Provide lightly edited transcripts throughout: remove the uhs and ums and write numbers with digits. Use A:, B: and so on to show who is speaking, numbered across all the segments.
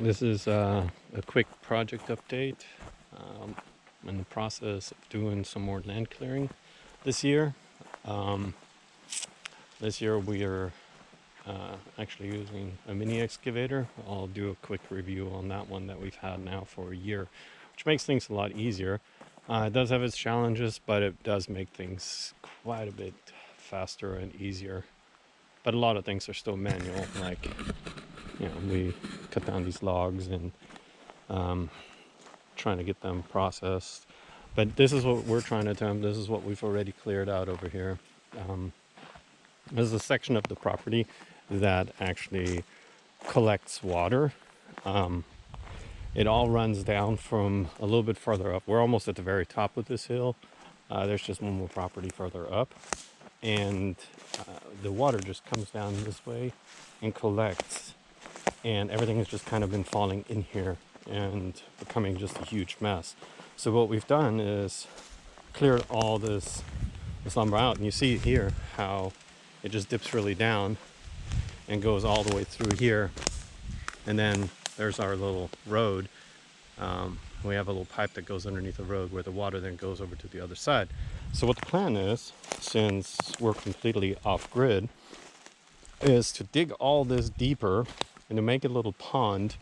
A: This is a quick project update. I'm in the process of doing some more land clearing this year. Um, this year we are actually using a mini excavator. I'll do a quick review on that one that we've had now for a year, which makes things a lot easier. It does have its challenges, but it does make things quite a bit faster and easier. But a lot of things are still manual, like we cut down these logs and trying to get them processed. But this is what we're trying to attempt. This is what we've already cleared out over here. There's a section of the property that actually collects water. It all runs down from a little bit further up. We're almost at the very top of this hill. There's just one more property further up. And the water just comes down this way and collects. And everything has just kind of been falling in here and becoming just a huge mess. So what we've done is cleared all this lumber out. And you see here how it just dips really down and goes all the way through here. And then there's our little road. We have a little pipe that goes underneath the road where the water then goes over to the other side. So what the plan is, since we're completely off grid, is to dig all this deeper and to make a little pond,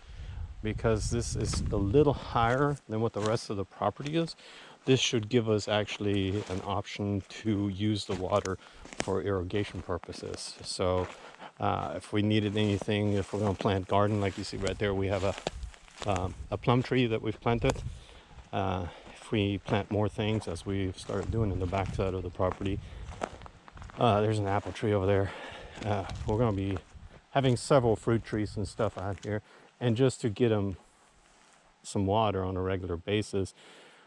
A: because this is a little higher than what the rest of the property is. This should give us actually an option to use the water for irrigation purposes. So if we needed anything, if we're going to plant garden, like you see right there, we have a plum tree that we've planted. If we plant more things, as we've started doing in the backside of the property, there's an apple tree over there. We're going to be having several fruit trees and stuff out here, and just to get them some water on a regular basis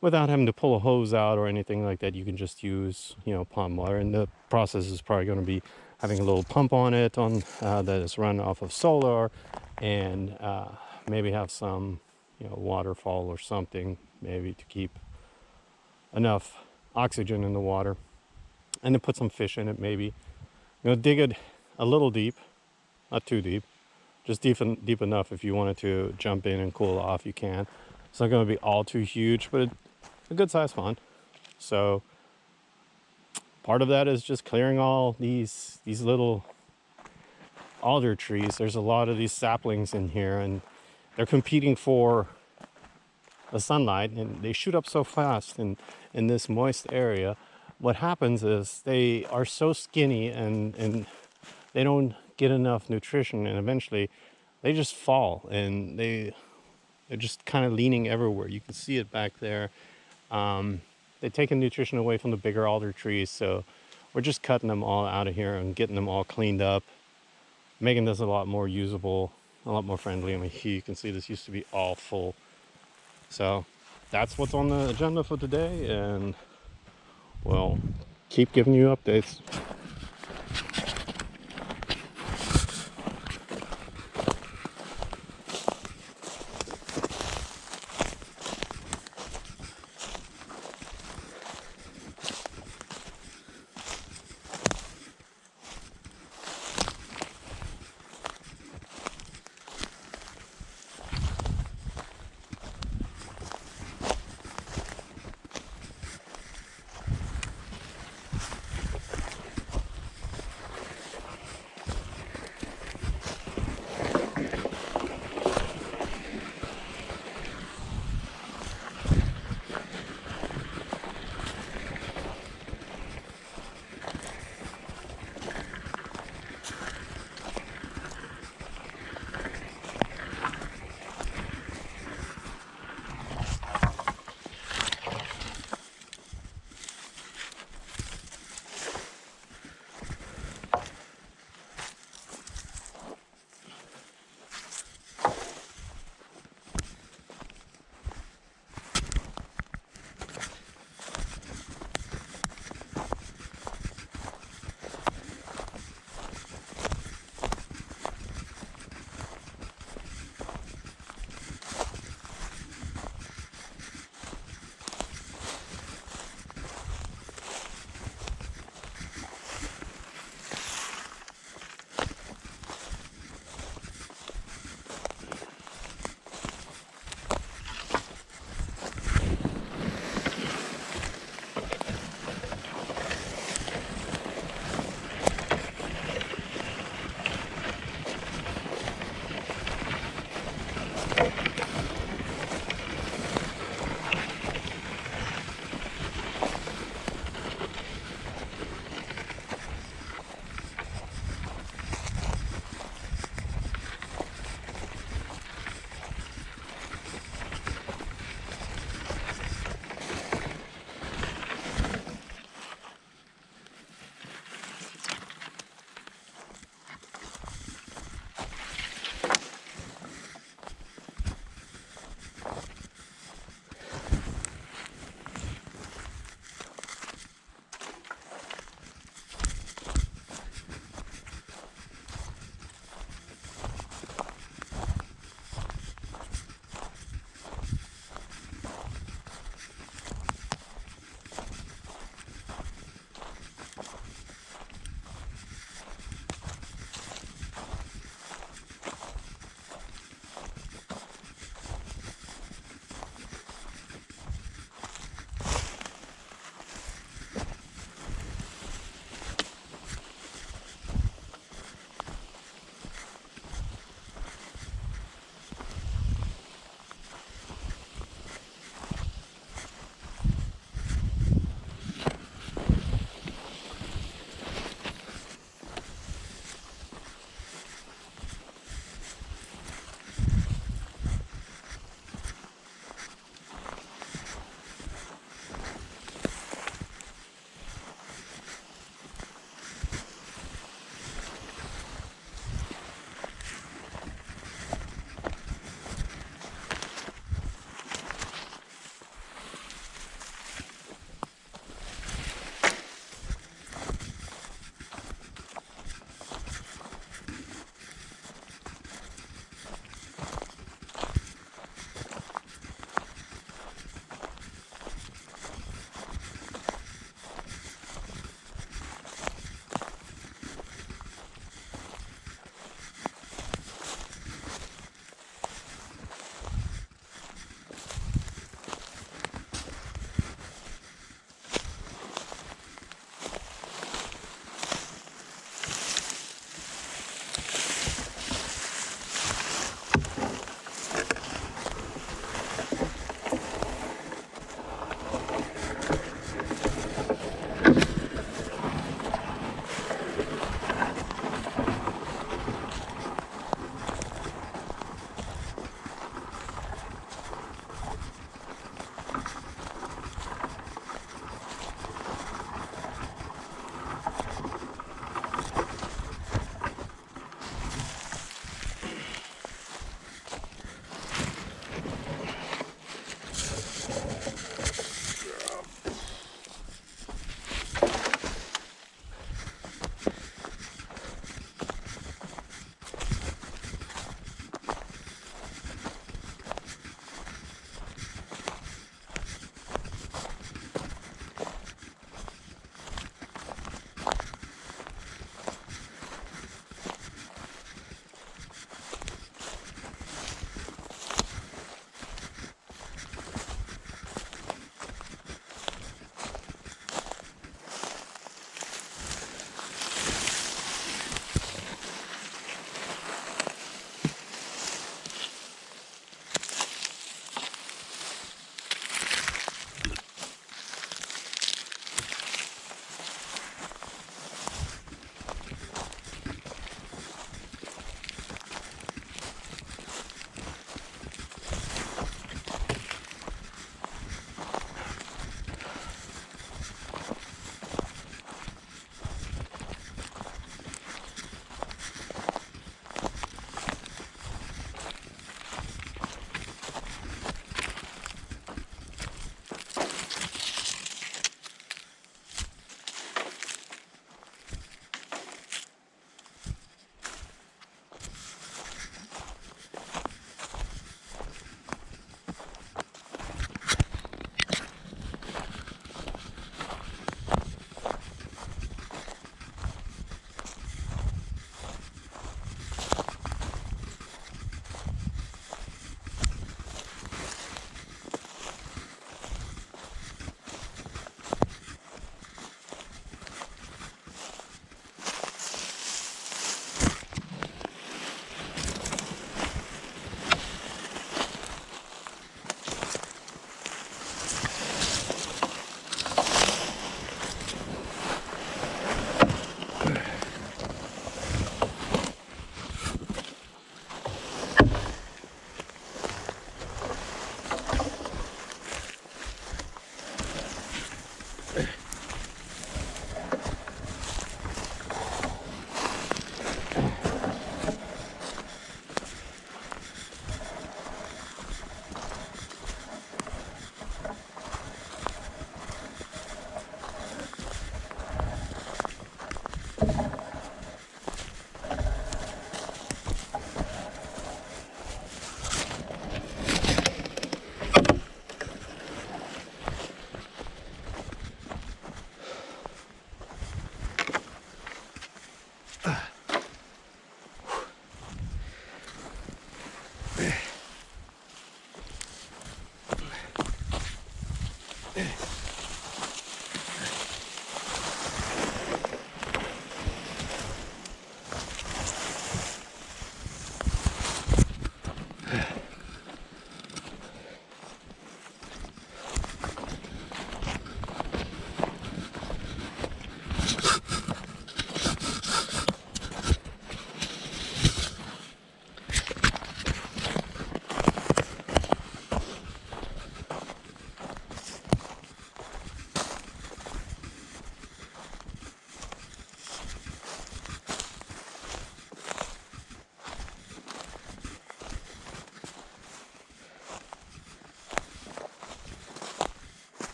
A: without having to pull a hose out or anything like that. You can just use pond water, and the process is probably going to be having a little pump on it that is run off of solar, and maybe have some waterfall or something, maybe to keep enough oxygen in the water, and to put some fish in it. Maybe dig it a little deep, not too deep, just deep enough. If you wanted to jump in and cool off, you can. It's not going to be all too huge, but a good sized pond. So part of that is just clearing all these little alder trees. There's a lot of these saplings in here, and they're competing for the sunlight, and they shoot up so fast in this moist area. What happens is they are so skinny and they don't get enough nutrition, and eventually they just fall, and they're just kind of leaning everywhere. You can see it back there. They're taking nutrition away from the bigger alder trees, so we're just cutting them all out of here and getting them all cleaned up, making this a lot more usable, a lot more friendly. I mean, here you can see this used to be all full. So that's what's on the agenda for today, and we'll keep giving you updates.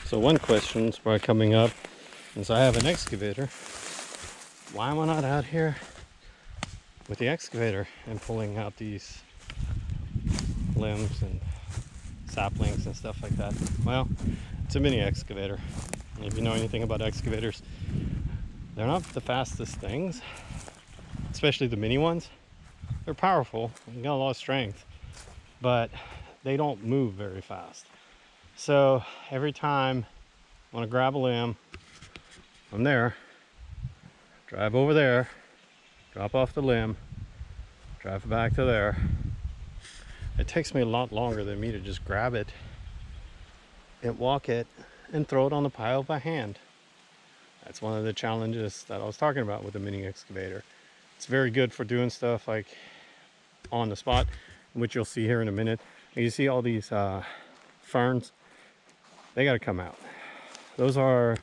A: So one question is probably coming up, since I have an excavator, why am I not out here with the excavator and pulling out these limbs and saplings and stuff like that? Well, it's a mini excavator. And if you know anything about excavators, they're not the fastest things, especially the mini ones. They're powerful, they got a lot of strength, but they don't move very fast. So every time I want to grab a limb from there, drive over there, drop off the limb, drive back to there, it takes me a lot longer than me to just grab it and walk it and throw it on the pile by hand. That's one of the challenges that I was talking about with the mini excavator. It's very good for doing stuff like on the spot, which you'll see here in a minute. And you see all these ferns, they got to come out. Those are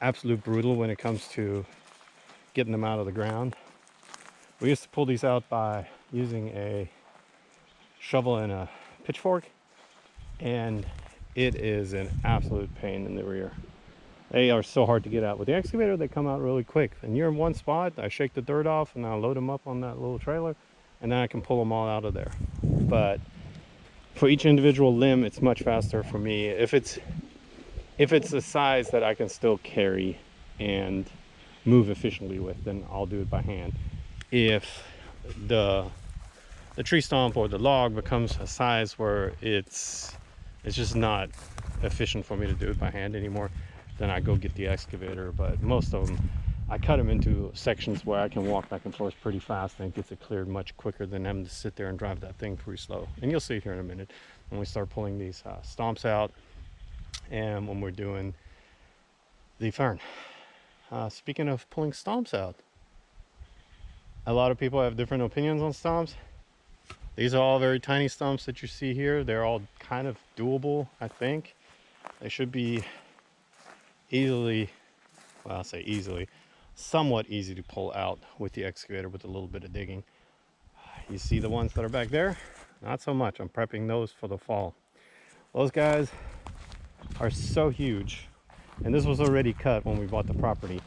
A: absolute brutal when it comes to getting them out of the ground. We used to pull these out by using a shovel and a pitchfork, and it is an absolute pain in the rear. They are so hard to get out. With the excavator, they come out really quick. And you're in one spot, I shake the dirt off and I load them up on that little trailer, and then I can pull them all out of there. But for each individual limb, it's much faster for me. If it's the size that I can still carry and move efficiently with, then I'll do it by hand. If the tree stump or the log becomes a size where it's just not efficient for me to do it by hand anymore, then I go get the excavator. But most of them, I cut them into sections where I can walk back and forth pretty fast, and it gets it cleared much quicker than having to sit there and drive that thing pretty slow. And you'll see here in a minute when we start pulling these stumps out and when we're doing the fern. Speaking of pulling stumps out, a lot of people have different opinions on stumps. These are all very tiny stumps that you see here. They're all kind of doable, I think. They should be easily, well, I'll say easily, somewhat easy to pull out with the excavator with a little bit of digging. You see the ones that are back there? Not so much. I'm prepping those for the fall. Those guys are so huge, and this was already cut when we bought the property,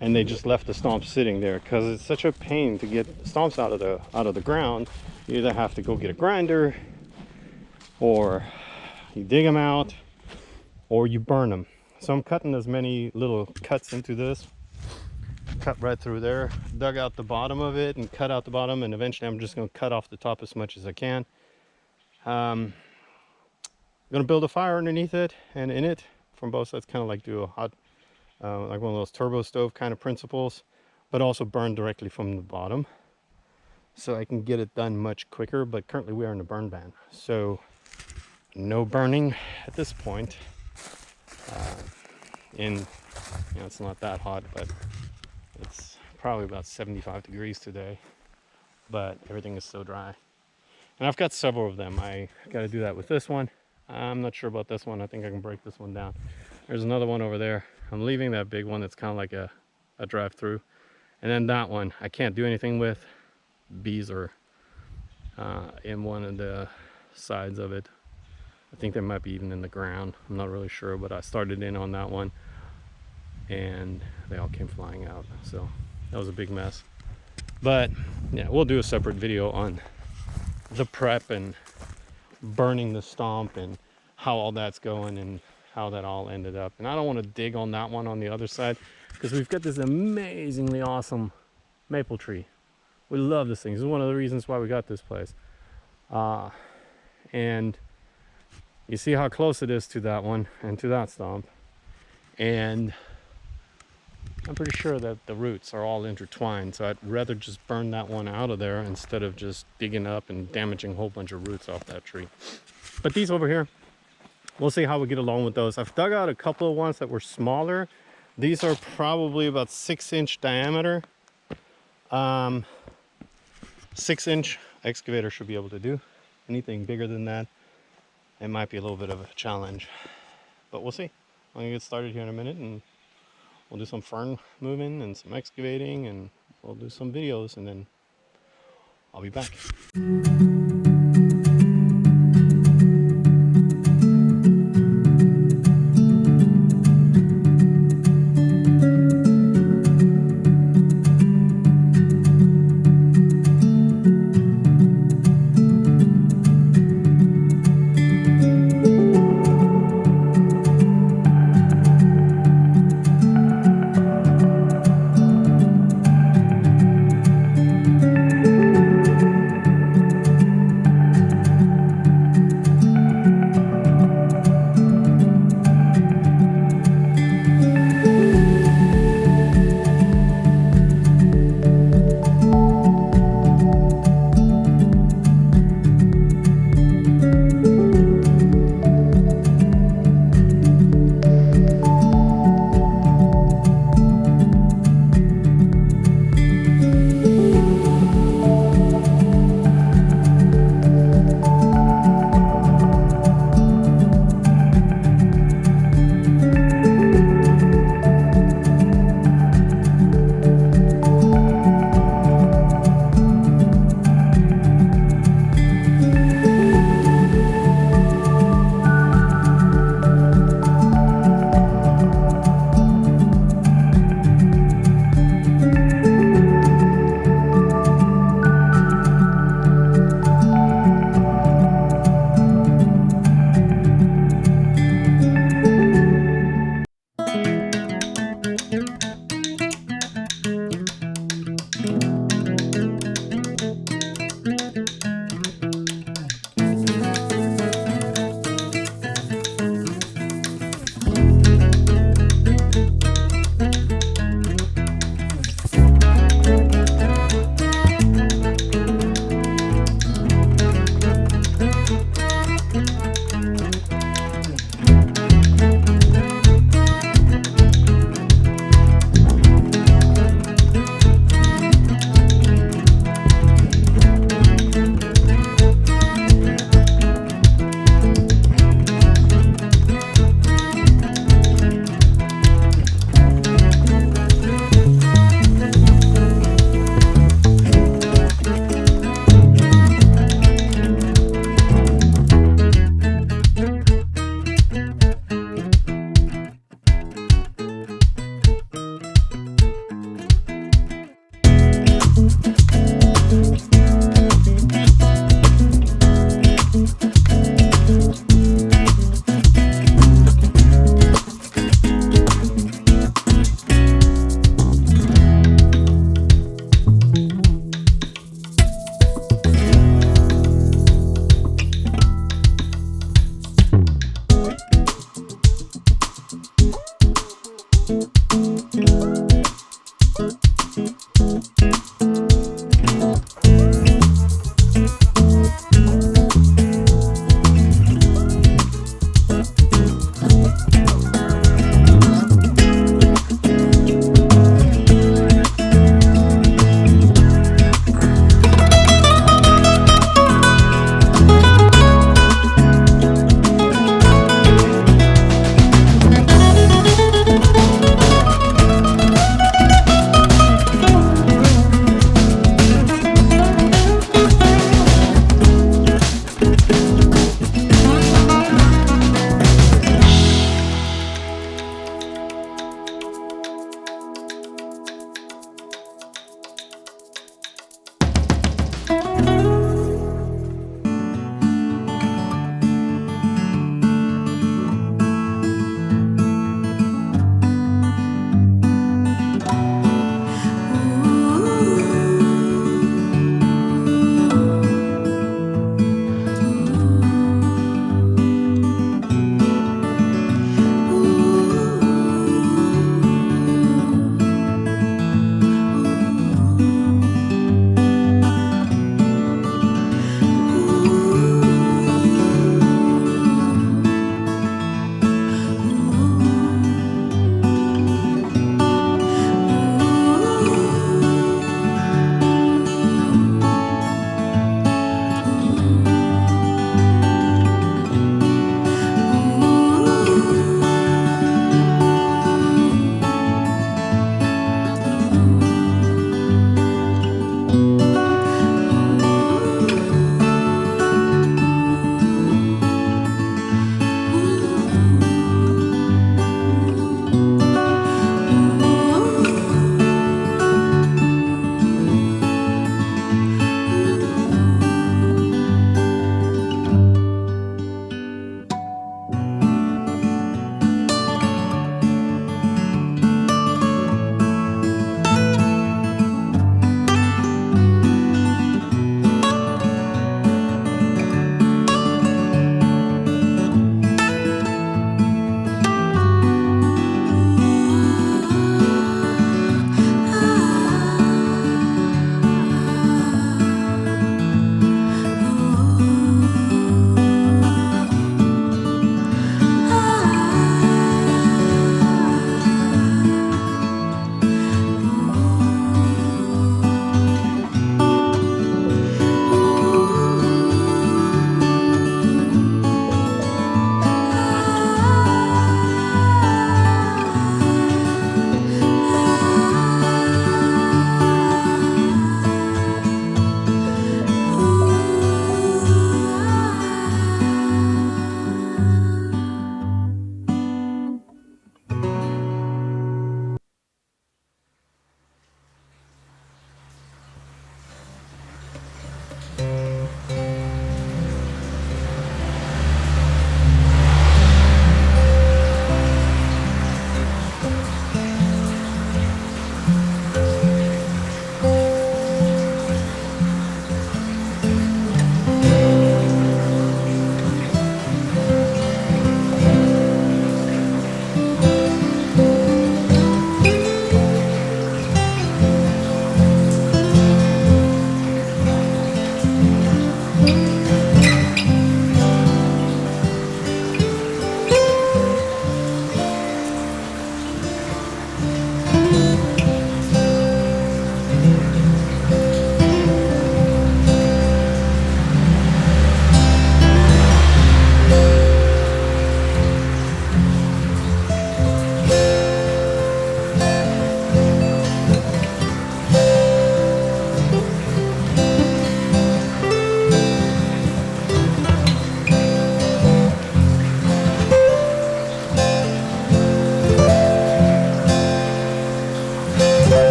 A: and they just left the stumps sitting there because it's such a pain to get stumps out of the ground. You either have to go get a grinder, or you dig them out, or you burn them. So I'm cutting as many little cuts into this, cut right through there, dug out the bottom of it and cut out the bottom, and eventually I'm just going to cut off the top as much as I can. I'm going to build a fire underneath it and in it from both sides, kind of like do a hot, like one of those turbo stove kind of principles, but also burn directly from the bottom so I can get it done much quicker. But currently we are in a burn ban, so no burning at this point. It's not that hot, but it's probably about 75 degrees today, but everything is so dry. And I've got several of them. I got to do that with this one. I'm not sure about this one. I think I can break this one down. There's another one over there. I'm leaving that big one that's kind of like a drive-through. And then that one I can't do anything with. Bees are in one of the sides of it. I think they might be even in the ground. I'm not really sure, but I started in on that one and they all came flying out. So that was a big mess. But yeah, we'll do a separate video on the prep and burning the stump and how all that's going and how that all ended up. And I don't want to dig on that one on the other side. because we've got this amazingly awesome maple tree. We love this thing. This is one of the reasons why we got this place. And you see how close it is to that one and to that stump. And I'm pretty sure that the roots are all intertwined, so I'd rather just burn that one out of there instead of just digging up and damaging a whole bunch of roots off that tree. But these over here, we'll see how we get along with those. I've dug out a couple of ones that were smaller. These are probably about 6-inch diameter. 6-inch excavator should be able to do. Anything bigger than that, it might be a little bit of a challenge, but we'll see. I'm gonna get started here in a minute, and we'll do some fern moving and some excavating, and we'll do some videos, and then I'll be back.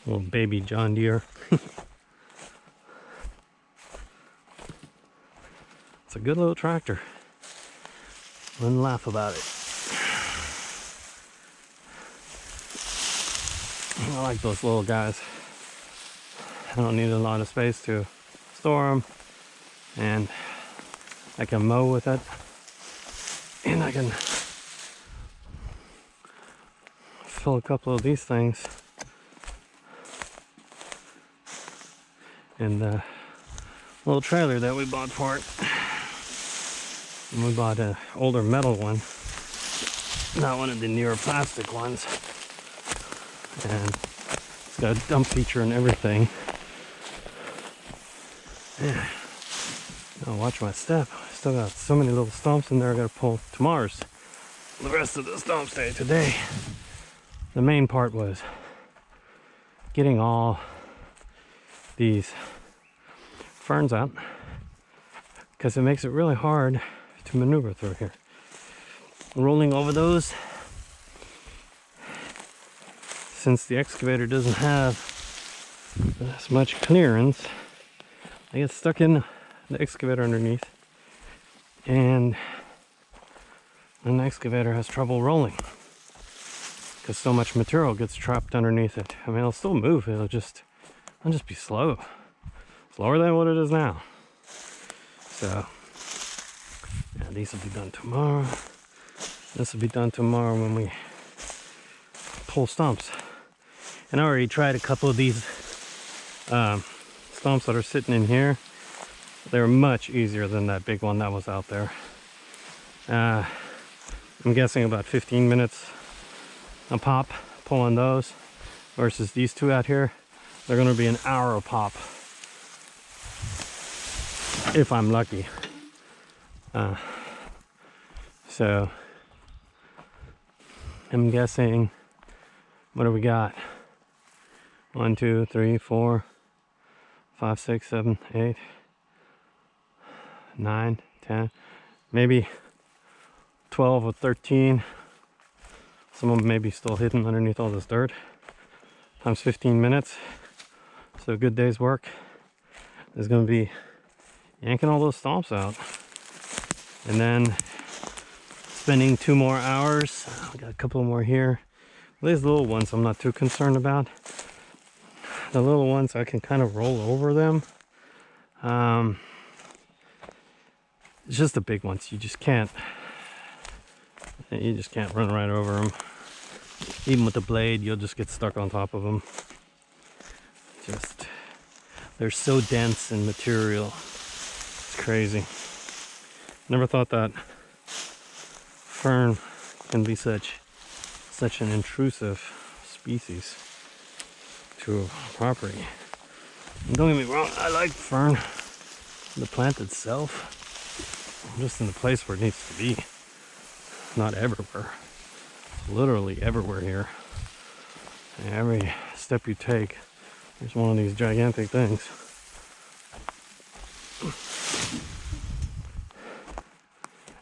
A: Little baby John Deere. It's a good little tractor. Wouldn't laugh about it. I like those little guys. I don't need a lot of space to store them, and I can mow with it, and I can fill a couple of these things in the little trailer that we bought for it. And we bought an older metal one, not one of the newer plastic ones, and it's got a dump feature and everything. Yeah. Now watch my step. I still got so many little stumps in there I gotta pull tomorrow's. The rest of the stumps day today. The main part was getting all these ferns out, because it makes it really hard to maneuver through here. Rolling over those, since the excavator doesn't have as much clearance, I get stuck in the excavator underneath, and the excavator has trouble rolling because so much material gets trapped underneath it. I mean, it'll still move, it'll just be slower than what it is now. So yeah, these will be done tomorrow. This will be done tomorrow when we pull stumps. And I already tried a couple of these stumps that are sitting in here. They're much easier than that big one that was out there. I'm guessing about 15 minutes a pop pulling those, versus these two out here. They're going to be an hour a pop, if I'm lucky. So I'm guessing, what do we got? 1, 2, 3, 4, 5, 6, 7, 8, 9, 10, maybe 12 or 13. Some of them may be still hidden underneath all this dirt. Times 15 minutes. So a good day's work is going to be yanking all those stumps out. And then spending 2 more hours. We got a couple more here. These little ones I'm not too concerned about. The little ones I can kind of roll over them. It's just the big ones. You just can't run right over them. Even with the blade, you'll just get stuck on top of them. They're so dense in material. It's crazy. Never thought that fern can be such an intrusive species to a property. And don't get me wrong, I like fern, the plant itself, just in the place where it needs to be. Not everywhere. It's literally everywhere here. And every step you take, there's one of these gigantic things.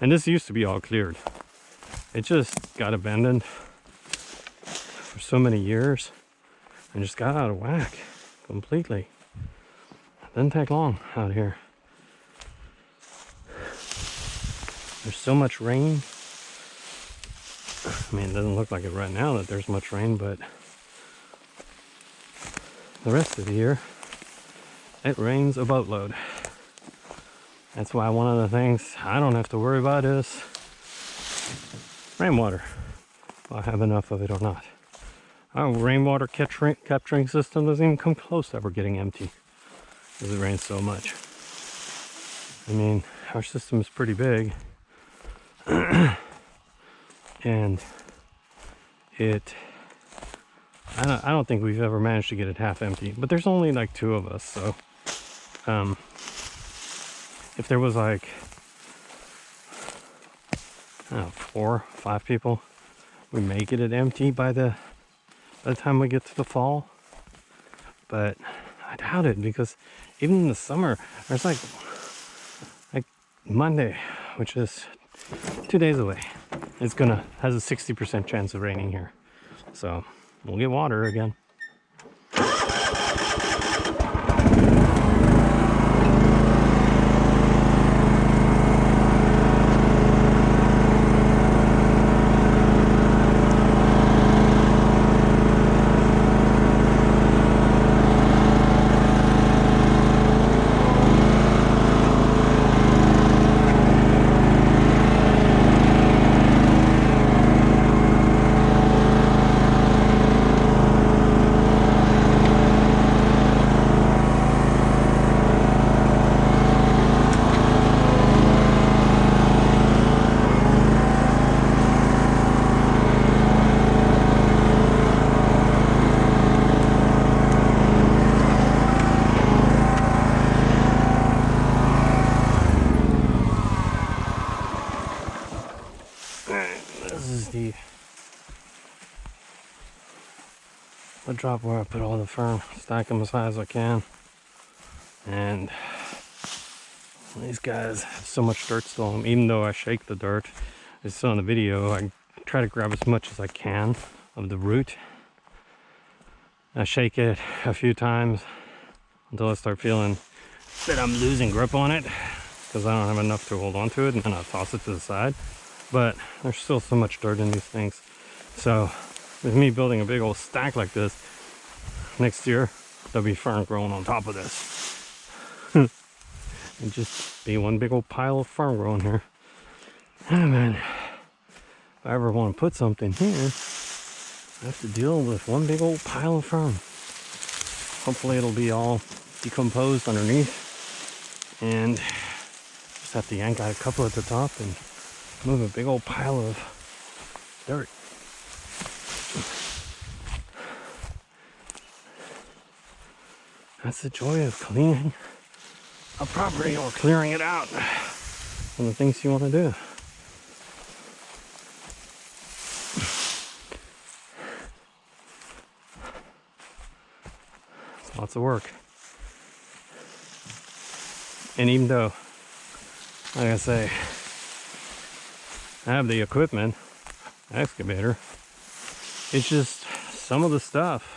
A: And this used to be all cleared. It just got abandoned for so many years and just got out of whack completely. It didn't take long out here. There's so much rain. I mean, it doesn't look like it right now that there's much rain, but the rest of the year, it rains a boatload. That's why one of the things I don't have to worry about is rainwater, if I have enough of it or not. Our rainwater capturing system doesn't even come close to ever getting empty because it rains so much. I mean, our system is pretty big. And I don't think we've ever managed to get it half empty, but there's only like 2 of us, so if there was like, I don't know, 4, 5 people, we may get it empty by the time we get to the fall. but I doubt it, because even in the summer, there's like Monday, which is 2 days away, has a 60% chance of raining here. So we'll get water again. This is the drop where I put all the fern, stack them as high as I can. And these guys have so much dirt still on them, even though I shake the dirt. As you saw in the video, I try to grab as much as I can of the root. I shake it a few times until I start feeling that I'm losing grip on it, because I don't have enough to hold on to it, and then I'll toss it to the side. But there's still so much dirt in these things. So with me building a big old stack like this, next year there'll be fern growing on top of this. And just be one big old pile of fern growing here. Ah, man, if I ever want to put something here, I have to deal with one big old pile of fern. Hopefully it'll be all decomposed underneath, and just have to yank out a couple at the top and move a big old pile of dirt. That's the joy of cleaning a property, or clearing it out from the things you want to do. It's lots of work. And even though, like I say, I have the equipment, excavator, it's just some of the stuff,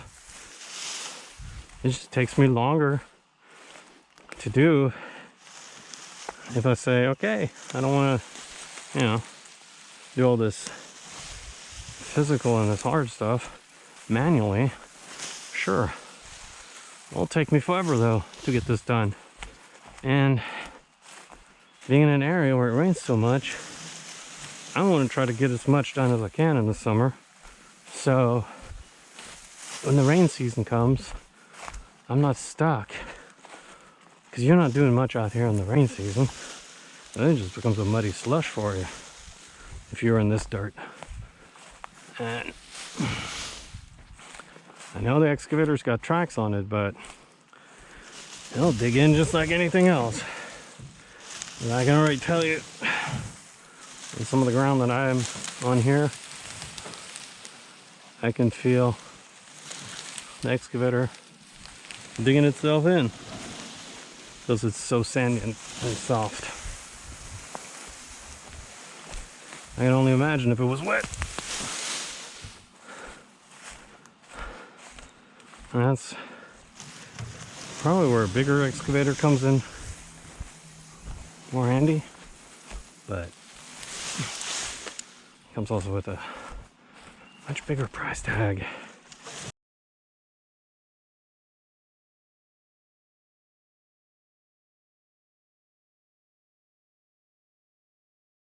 A: it just takes me longer to do if I say, okay, I don't want to, do all this physical and this hard stuff manually. Sure, it'll take me forever though to get this done. And being in an area where it rains so much, I want to try to get as much done as I can in the summer, so when the rain season comes, I'm not stuck. Because you're not doing much out here in the rain season, and it just becomes a muddy slush for you if you're in this dirt. And I know the excavator's got tracks on it, but it'll dig in just like anything else. And I can already tell you, on some of the ground that I'm on here, I can feel the excavator digging itself in, because it's so sandy and soft. I can only imagine if it was wet. And that's probably where a bigger excavator comes in more handy, but comes also with a much bigger price tag.